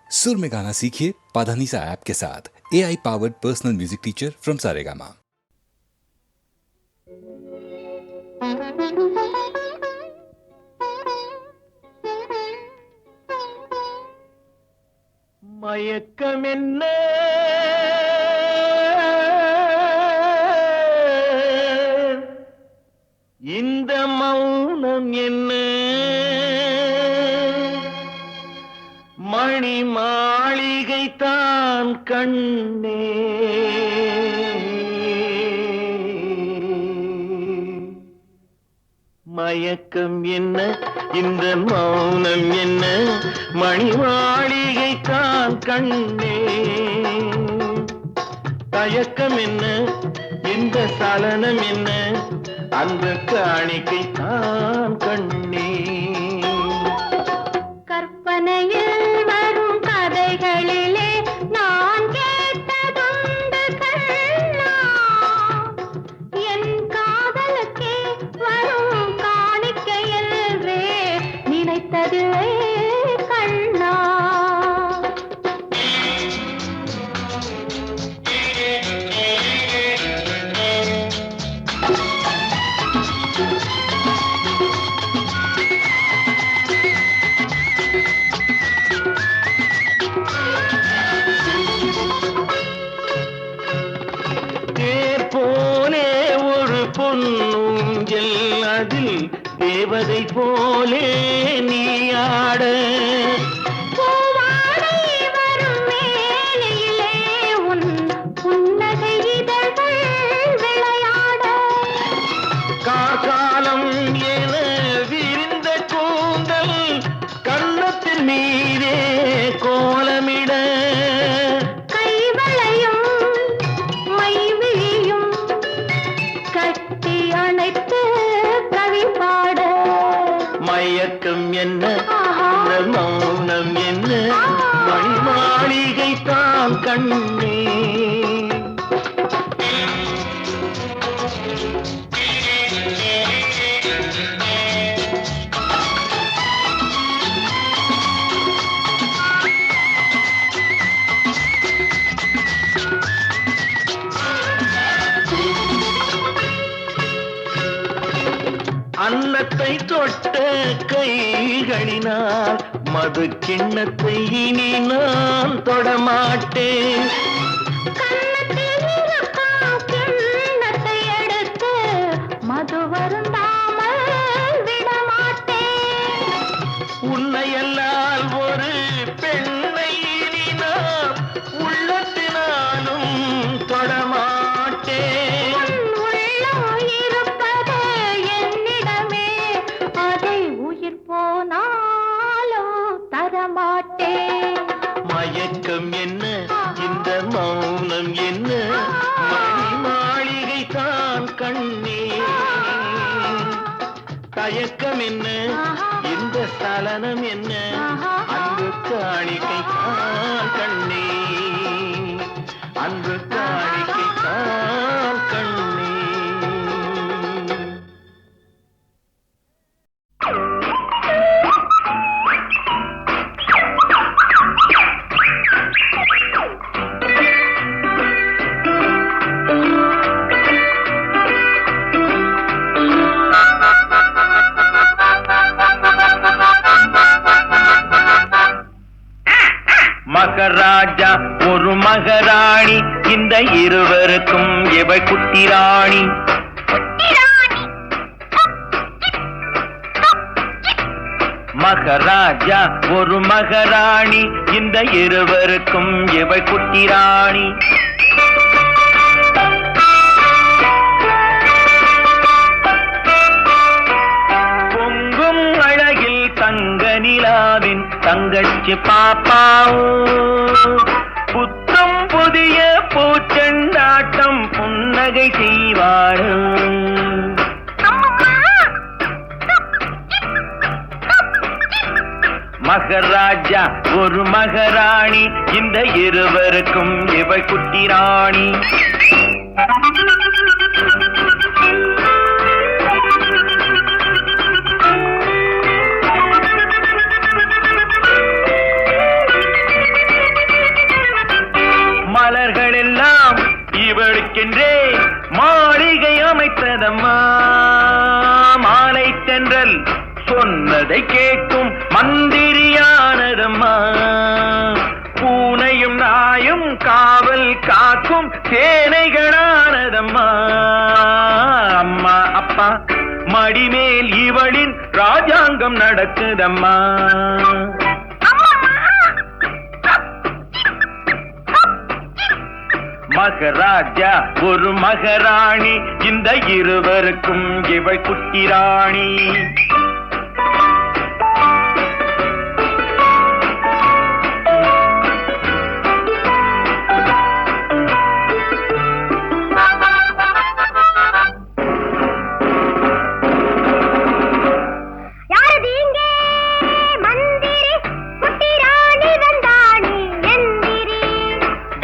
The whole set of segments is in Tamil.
सुर में गाना सीखिए पाधानीसा ऐप के साथ। AI powered personal music teacher from Saregama. மயக்கம் என்ன இந்த மௌனம் என்ன மணி மாளிகை தான் கண்ணே மயக்கம் என்ன இந்த மௌனம் என்ன மணி மாளிகை தான் கண்ணே தயக்கம் என்ன இந்த சலனம் என்ன அந்த காணிக்கை தான் கண்ணே கற்பனையில் வரும் கதைகளிலே நான் கேட்டதுண்டு கண்ணா என் காதலுக்கே வரும் காணிக்கை என்றே நினைத்ததுவே கண்ணா பொன்னூஞ்சல் அதில் தேவதை போலே நீ ஆட பூவாடை வரும் மேலையிலே உன் புன்னகை இதழ்கள் விளையாட காலம் என விரிந்த கூந்தல் கன்னத்தின் மீதே கோலமிட கைவளையும் மைவிழியும் கட்டி அணைத்து கவி பாட மயக்கம் என்ன இந்த மௌனம் என்ன மணி மாளிகை தான் கண்ணே அன்னத்தை தொட்ட கைகளினால் மது கிண்ணத்தை இனி நான் தொடமாட்டேன் கன்னத்தில் இருக்கும் கிண்ணத்தை எடுத்து மது வருந்தாமல் விடமாட்டேன் உன்னையல்லால் ஒரு பெண்ணை இனி நான் உள்ளத்தினாலும் தொடமாட்டேன் மயக்கம் என்ன இந்த மௌனம் என்ன மணி மாளிகை தான் கண்ணே தயக்கம் என்ன இந்த சலனம் என்ன அன்பு காணிக்கை தான் கண்ணே அன்பு காணிக்கை தான் கண்ணே மகராஜா ஒரு மகராணி இந்த இருவருக்கும் இவள் குட்டி ராணி மகராஜா ஒரு மகராணி இந்த இருவருக்கும் இவள் குட்டி ராணி பொங்கும் அழகில் தங்க நிலாவின் தங்கச்சி பாப்பாவும் புத்தம் புதிய பூச்செண்டாட்டம் புன்னகை செய்வாடும் மகராஜா ஒரு மகராணி இந்த இருவருக்கும் இவள் குட்டி ராணி உனக்கென்றே மாளிகை அமைத்ததம்மா. மாலை தென்றல் சொன்னதை கேட்கும் மந்திரியானதம்மா. பூனையும் நாயும் காவல் காக்கும் சேனைகளானதம்மா. அம்மா அப்பா மடிமேல் இவளின் ராஜாங்கம் நடக்குதம்மா. மகராஜா ஒரு மகராணி, இந்த இருவருக்கும் இவள் குட்டி ராணி.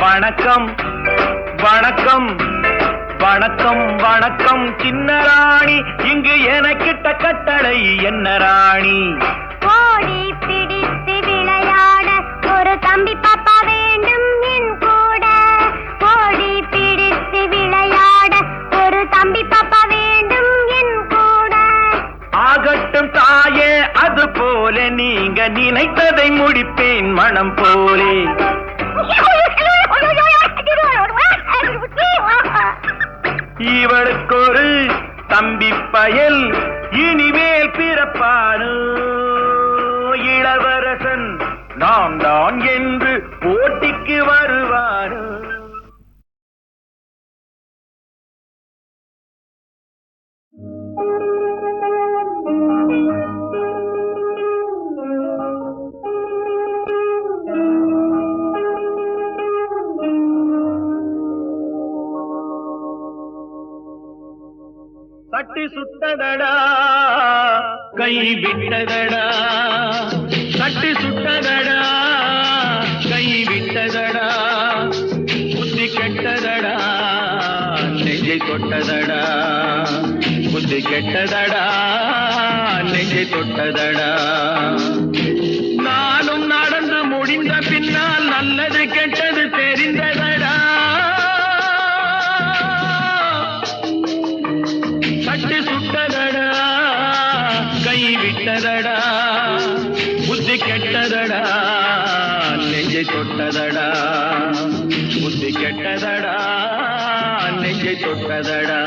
வணக்கம் வணக்கம் வணக்கம் வணக்கம் சின்ன ராணி, இங்கு எனக்கிட்ட கட்டளை என்ன ராணி? ஓடி பிடித்து விளையாட ஒரு தம்பி பாப்பா வேண்டும் என் கூட. ஓடி பிடித்து விளையாட ஒரு தம்பி பாப்பா வேண்டும் என் கூட. ஆகட்டும் தாயே, அது போல நீங்க நினைத்ததை முடிப்பேன் மனம் போலே. இவளுக்கு ஒரு தம்பி பயல் இனிமேல் பிறப்பானோ. இளவரசன் நாம் தான் என்று போட்டிக்கு வருவானோ. சட்டி சுட்டதடா கை விட்டதடா, சட்டி சுட்டதடா கை விட்டதடா, புத்தி கெட்டதடா நெஞ்சை தொட்டதடா, புத்தி கெட்டதடா நெஞ்சை தொட்டதடா. நானும் நடந்து முடிந்த பின்னால் நல்லது கெட்டது தெரிந்ததடா. சட்டி சுட்டதடா கை விட்டதடா, புத்தி கெட்டதடா நெஞ்சை தொட்டதடா, புத்தி கெட்டதடா நெஞ்சை தொட்டதடா.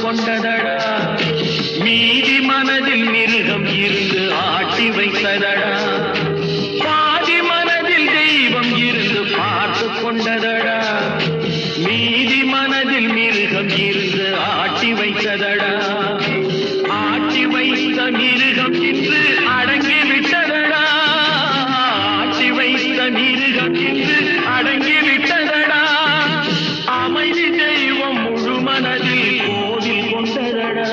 கொண்டதடா மீதி மனதில் மிருகம் இருந்து ஆட்டி வைத்ததடா. பாதி மனதில் தெய்வம் இருந்து பார்த்து கொண்டதடா, மீதி மனதில் மிருகம் இருந்து ஆட்டி வைத்ததடா. ஆட்டி வைத்த மிருகம் இன்று அடங்கி விட்டதடா, ஆட்டி வைத்த மிருகம் இன்று அடங்கி விட்டதடா. அமைதி தெய்வம் முழு மனதில் கோவில் கொண்டதடா.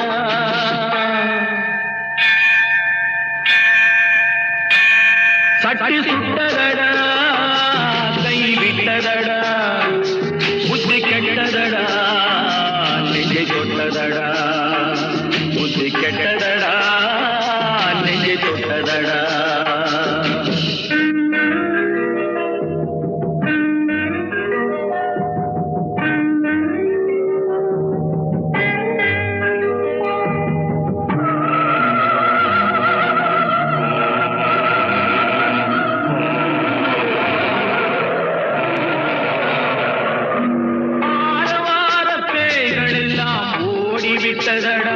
சட்டி சுட்டதடா கை விட்டதடா, புத்தி கெட்டதடா நெஞ்சை தொட்டதடா, புத்தி கெட்டதடா நெஞ்சை தொட்டதடா. விட்டதடா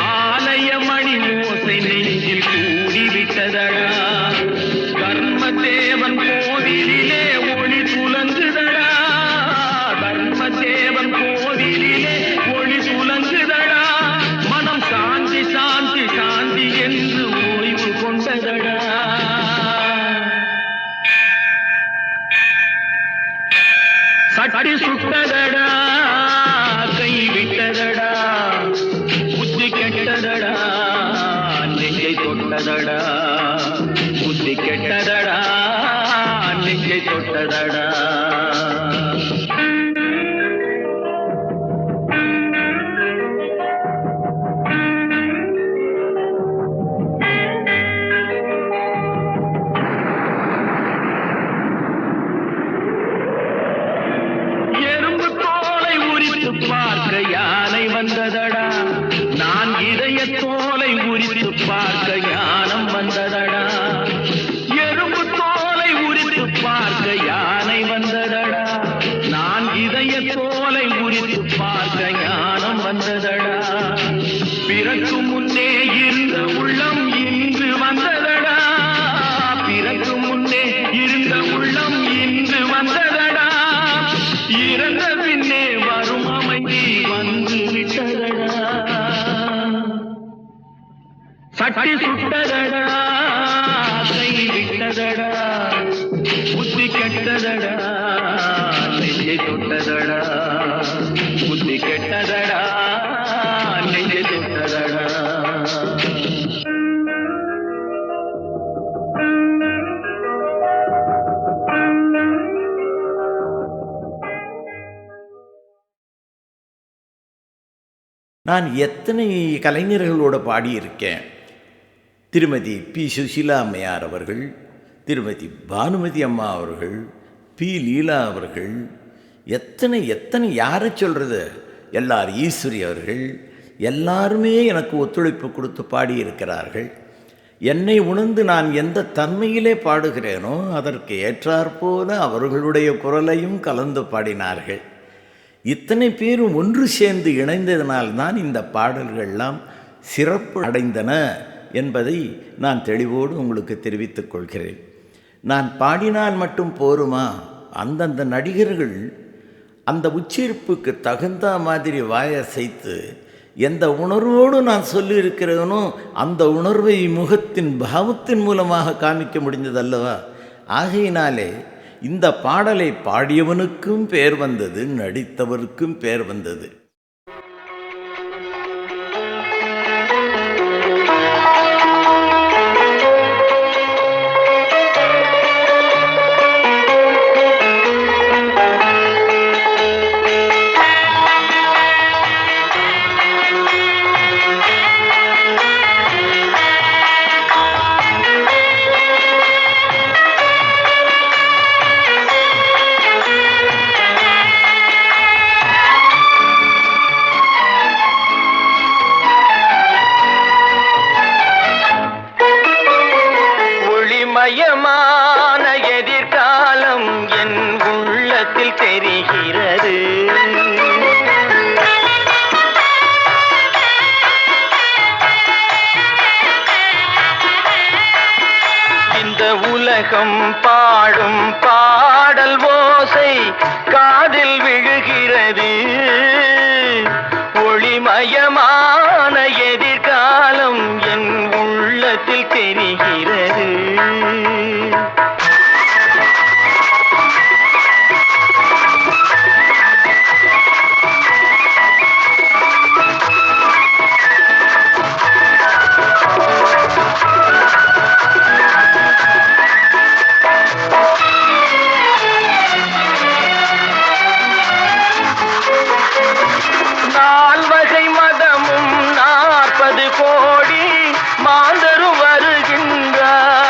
ஆலய மணி ஓசை நெஞ்சில் கூடிவிட்டதடா. தர்மதேவன் கோவிலிலே ஒளி துலங்குதடா, தர்மதேவன் கோவிலிலே ஒளி துலங்குதடா. மனம் சாந்தி சாந்தி சாந்தி என்று ஓய்வு கொண்டதடா. சட்டி சுட்டதடா கை விட்டதடா, புத்தி கெட்டதடா நெஞ்சை தொட்டதடா, புத்தி கெட்டதடா வந்ததடா. பார்க்க யானை வந்ததடா, நான் இதய தோலை உரித்து பார்க்க ஞானம் வந்ததடா. எறும்பு தோலை உரித்து பார்க்க யானை வந்ததடா, நான் இதய தோலை உரித்து பார்க்க ஞானம் வந்ததடா. பிறக்கு முன்னே இருந்த உள்ளம் இன்று வந்ததடா, பிறக்கு முன்னே இருந்த உள்ளம் இன்று வந்ததடா. இறந்த பின்னே வரும் அமைதி வந்து விட்டதடா. சட்டி சுட்டதடா, கை விட்டதடா, புத்தி கெட்டதடா, நெஞ்சை தொட்டதடா. புத்தி கெட்டதடா, நெஞ்சை தொட்டதடா. நான் எத்தனை கலைஞர்களோடு பாடியிருக்கேன். திருமதி பி. சுஷீலா அம்மையார் அவர்கள், திருமதி பானுமதி அம்மா அவர்கள், பி. லீலா அவர்கள், எத்தனை யாரை சொல்கிறது, எல்லார் ஈஸ்வரி அவர்கள், எல்லாருமே எனக்கு ஒத்துழைப்பு கொடுத்து பாடியிருக்கிறார்கள். என்னை உணர்ந்து நான் எந்த தன்மையிலே பாடுகிறேனோ அதற்கு ஏற்றாற்போல அவர்களுடைய குரலையும் கலந்து பாடினார்கள். இத்தனை பேரும் ஒன்று சேர்ந்து இணைந்ததனால்தான் இந்த பாடல்கள்லாம் சிறப்பு அடைந்தன என்பதை நான் தெளிவோடு உங்களுக்கு தெரிவித்துக் கொள்கிறேன். நான் பாடினால் மட்டும் போருமா? அந்தந்த நடிகர்கள் அந்த உச்சரிப்புக்கு தகுந்த மாதிரி வாயசைத்து எந்த உணர்வோடு நான் சொல்லியிருக்கிறேனோ அந்த உணர்வை முகத்தின் பாவத்தின் மூலமாக காமிக்க முடிந்ததல்லவா? ஆகையினாலே இந்த பாடலை பாடியவனுக்கும் பேர் வந்தது, நடித்தவருக்கும் பேர் வந்தது. மயமான எதிர்காலம் என் உள்ளத்தில் தெரிகிறது. இந்த உலகம் பாடும் பாடல் ஓசை காதில் விழுகிறது. ஒளிமயமான எதிர்காலம் என் உள்ளத்தில் தெரிகிறது. நால்வகை மதமும் 40 கோடி மாந்தரும் வருகின்றார்.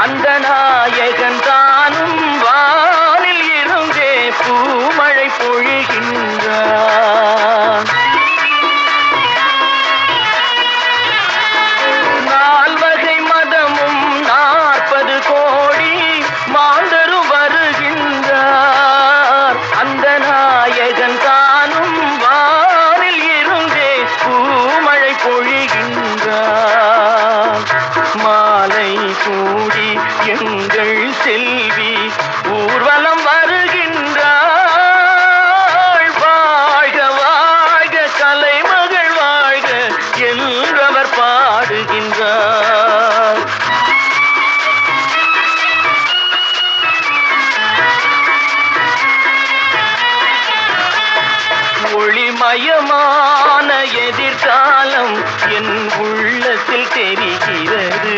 அந்த நாயகன் தானும் வானில் இருந்தே பூமழை பொழிகின்றார். நால்வகை மதமும் 40 கோடி மாந்தரும் வருகின்றார். அந்த நாயகன் தானும் வானில் இருந்தே பூமழை பொழிகின்றார். மாலை கூடி எங்கள் செல்வி ஊர்வலம் வருகின்றாள். வாழ்க வாழ்க கலைமகள் வாழ்க என்றவர் பாடுகின்றார். ஒளிமயமான எதிர்காலம் என் உள்ளத்தில் தெரிகிறது.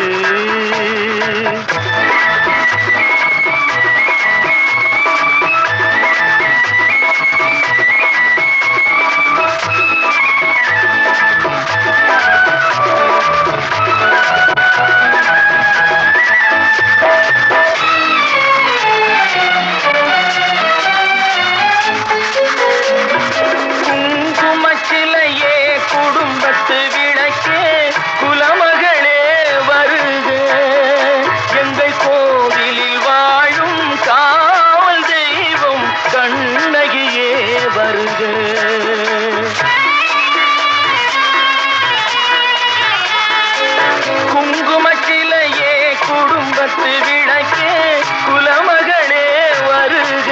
குத்து விளக்கே குலமகளே வருக,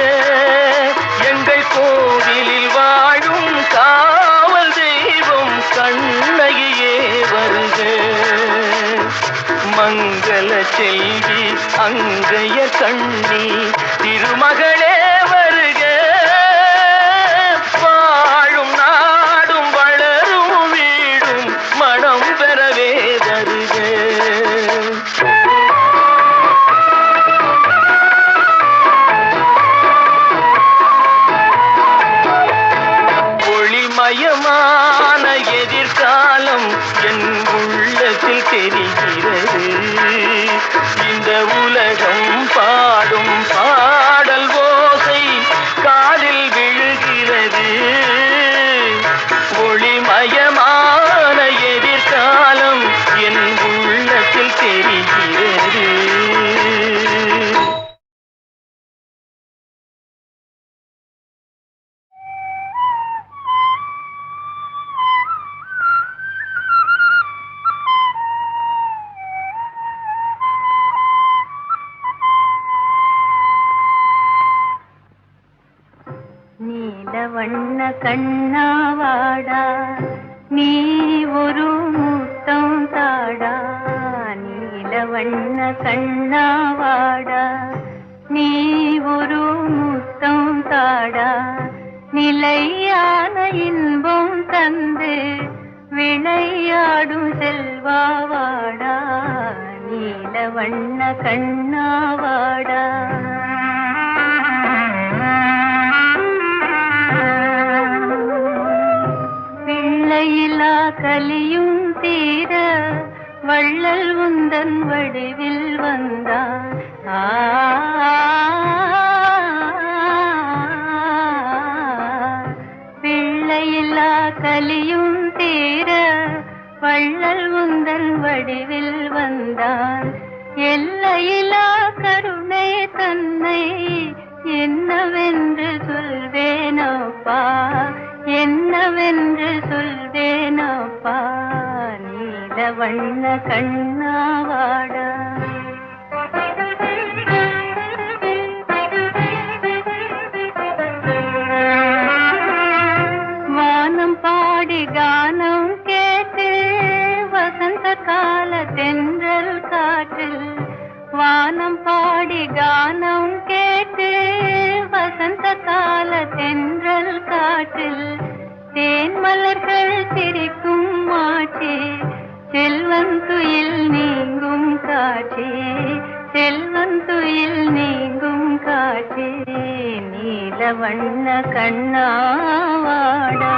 எங்கள் கோவிலில் வாழும் காவல் தெய்வம் கண்ணகியே வருக, மங்கள செல்வி அங்கைய கண்ணி திருமகளே வருக, வாழும் நாடும் வளரும் வீடும் மனம் பெறவே வருக. ஒளிமயமான எதிர்காலம் என் உள்ளத்தில் தெரிகிறது, இந்த உலகம் பாடும் பாடல் ஓசை காதில் விழுகிறது, ஒளிமயமான எதிர்காலம் என் உள்ளத்தில் தெரிகிறது. நீலவண்ண கண்ணாவாடா, நீ ஒரு முத்தம் தாடா, நீலவண்ண கண்ணாவாடா, நீ ஒரு முத்தம் தாடா, நிலையான இன்பம் தந்து விளையாடும் செல்வாவாடா, நீலவண்ண கண்ணாவாடா. பிள்ளையிலா கலியும் தீர வள்ளல் உந்தன் வடிவில் வந்தான், பிள்ளையிலா கலியும் தீர வள்ளல் உந்தன் வடிவில் வந்தான், எல்லையிலா கருணை தன்னை என்னவென்று சொல்வேனப்பா, என்னவென்று சொல்வேனப்பா, நீலவண்ண கண்ணாவாடா. வானம் பாடி கானம் கேட்டு வசந்த கால தென்றல் காற்றில், வானம் பாடி கானம் கேட்டு வசந்த கால தென்றல் காற்றில், தேன் மலர்கள் சிரிக்கும் மாற்றே செல்வன் துயில் நீங்கும் காற்றே, செல்வன் துயில் நீங்கும் காற்றே, நீலவண்ண கண்ணாவாடா.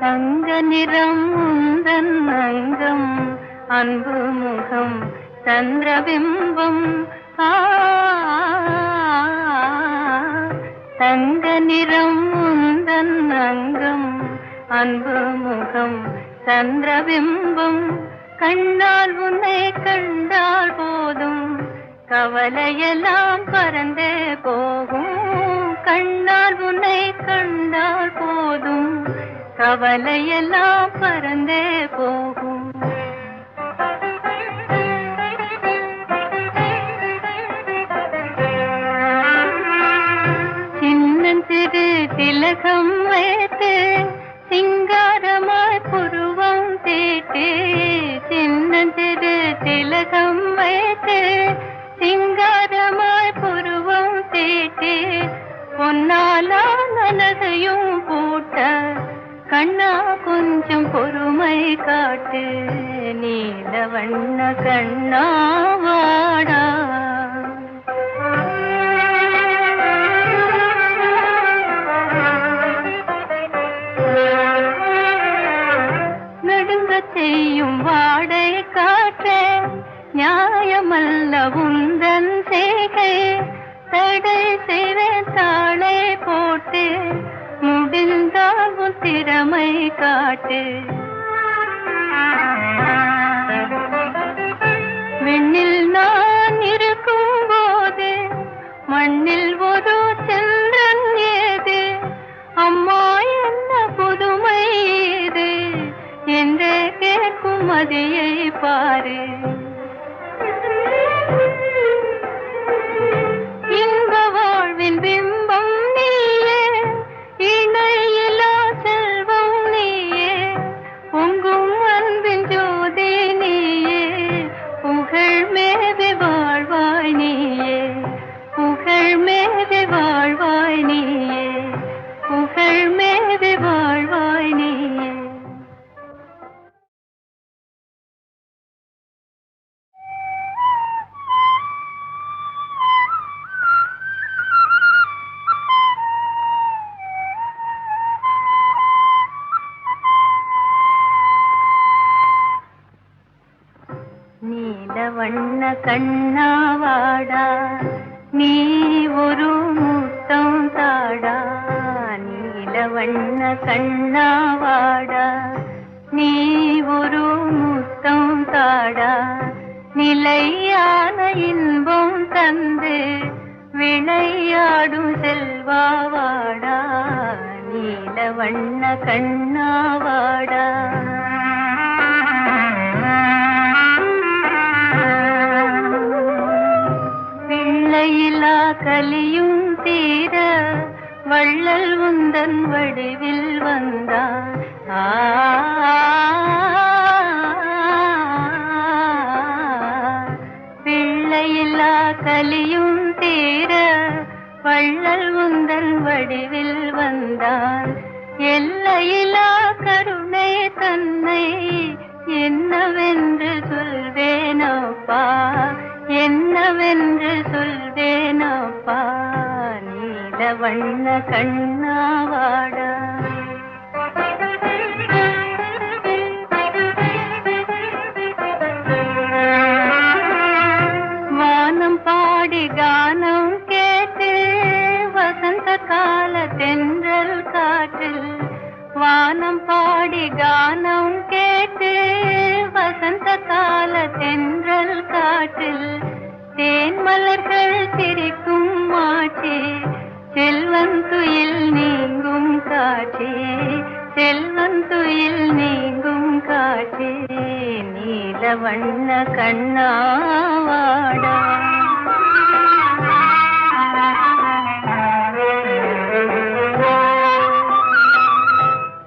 தங்க நிறம் உந்தன் அங்கம், அன்பு முகம் சந்திரபிம்பம், தங்க நிறம் உந்தன் அங்கம், அன்பு முகம் சந்திரபிம்பம், கண்ணால் உன்னை கண்டால் போதும் கவலையெல்லாம் பறந்தே போகும், கண்ணால் உன்னை கண்டால் போதும் கவலையெல்லாம் பறந்தே போகும். சின்னஞ்சிறு திலகம் வைத்து சிங்காரமாய் புருவம் தீட்டு, சின்னஞ்சிறு திலகம் வைத்து சிங்காரமாய் புருவம் தீட்டு, பொன்னாலா நனகையும் பூட்ட கண்ணா கொஞ்சம் பொறுமை காட்டு, நீலவண்ண கண்ணாவாடா. நடுங்க செய்யும் வாடை காற்றே நியாயமல்ல உந்தன் செய்கை, தடை செய்வேன் தாளை போட்டு முடிந்தால் உன் திறமை காட்டு, விண்ணில் நான் இருக்கும் போது மண்ணில் ஒரு சந்திரன் ஏது, அம்மா என்ன புதுமை மதியை பாரு. இன்ப வாழ்வின் பிம்பம் நீயே, இணையிலா செல்வம் நீயே, பொங்கும் அன்பின் ஜோதி நீயே, புகழ் மேவி வாழ்வாய் நீயே, புகழ் மேவி வாழ்வாய் நீயே, புகழ் மேவி வாழ்வாய் நீயே. நீலவண்ண கண்ணாவாடா, நீ ஒரு முத்தம் தாடா. நீலவண்ண கண்ணாவாடா, நீ ஒரு முத்தம் தாடா. நிலையான இன்பம் தந்து விளையாடும் செல்வாவாடா. நீலவண்ண கண்ணாவாடா. பிள்ளையிலா கலியும் தீர வள்ளல் உந்தன் வடிவில் வந்தான். பிள்ளையிலா கலியும் தீர வள்ளல் உந்தன் வடிவில் வந்தான். எல்லையிலா கருணை தன்னை என்னவென்று சொல்வேனப்பா, என்னவென்று சொல்வேனப்பா. நீலவண்ண கண்ணாவாடா. வானம் பாடி கானம் கேட்டு வசந்த கால தென்றல் காற்றில், வானம் பாடி கானம் கேட்டு வசந்த கால தென்றல் காற்றில், தேன் மலர்கள் சிரிக்கும் மாற்றே, செல்வன் துயில் நீங்கும் காற்றே, செல்வன் துயில் நீங்கும் காற்றே. நீலவண்ண கண்ணாவாடா.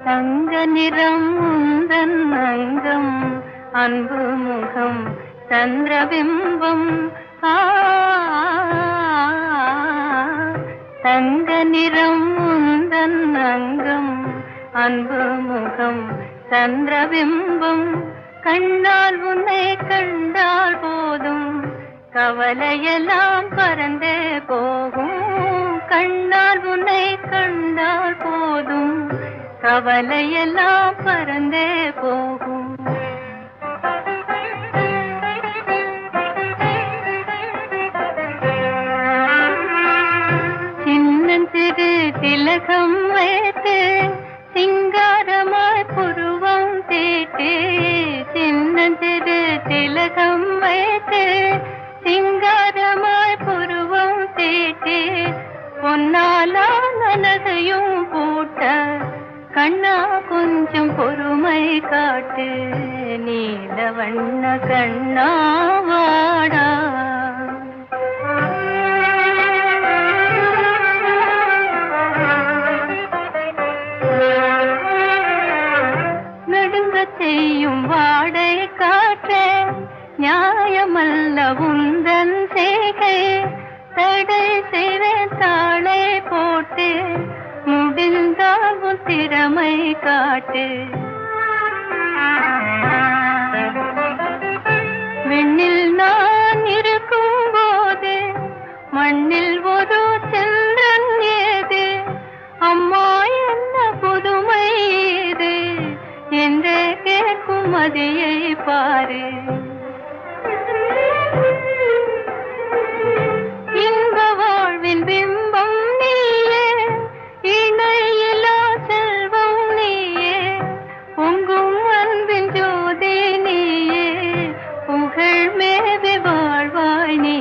தங்க நிறம் உந்தன் அங்கம், அன்பு முகம் சந்திரபிம்பம். தங்க நிறம் உந்தன் அங்கம், அன்பு முகம் சந்திரபிம்பம். கண்ணால் உன்னை கண்டால் போதும் கவலையெல்லாம் பறந்தே போகும். கண்ணால் உன்னை கண்டால் போதும் கவலையெல்லாம் பறந்தே போகும். சின்னஞ்சிறு திலகம் வைத்து சிங்காரமாய் புருவம் தீட்டு, சின்னஞ்சிறு திலகம் வைத்து சிங்காரமாய் புருவம் தீட்டு, பொன்னாலா நலகையும் பூட்ட கண்ணா கொஞ்சம் பொறுமை காட்டு. நீலவண்ண கண்ணாவாடா. நடுங்க செய்யும் வாடை காற்றே, நியாயமல்ல உந்தன் செய்கை. தடை செய்வேன் தாளை போட்டு, முடிந்தால் உன் திறமை காட்டு. விண்ணில் நான் இருக்கும் போது மண்ணில் ஒரு சந்திரன் ஏது, அம்மா என்ன புதுமை இது என்றே கேட்கும் மதியை பாரு. இன்ப வாழ்வின் பிம்பம் நீயே, இணையிலா செல்வம் நீயே, பொங்கும் அன்பின் ஜோதி நீயே, புகழ் மேவி வாழ்வாய் நீ.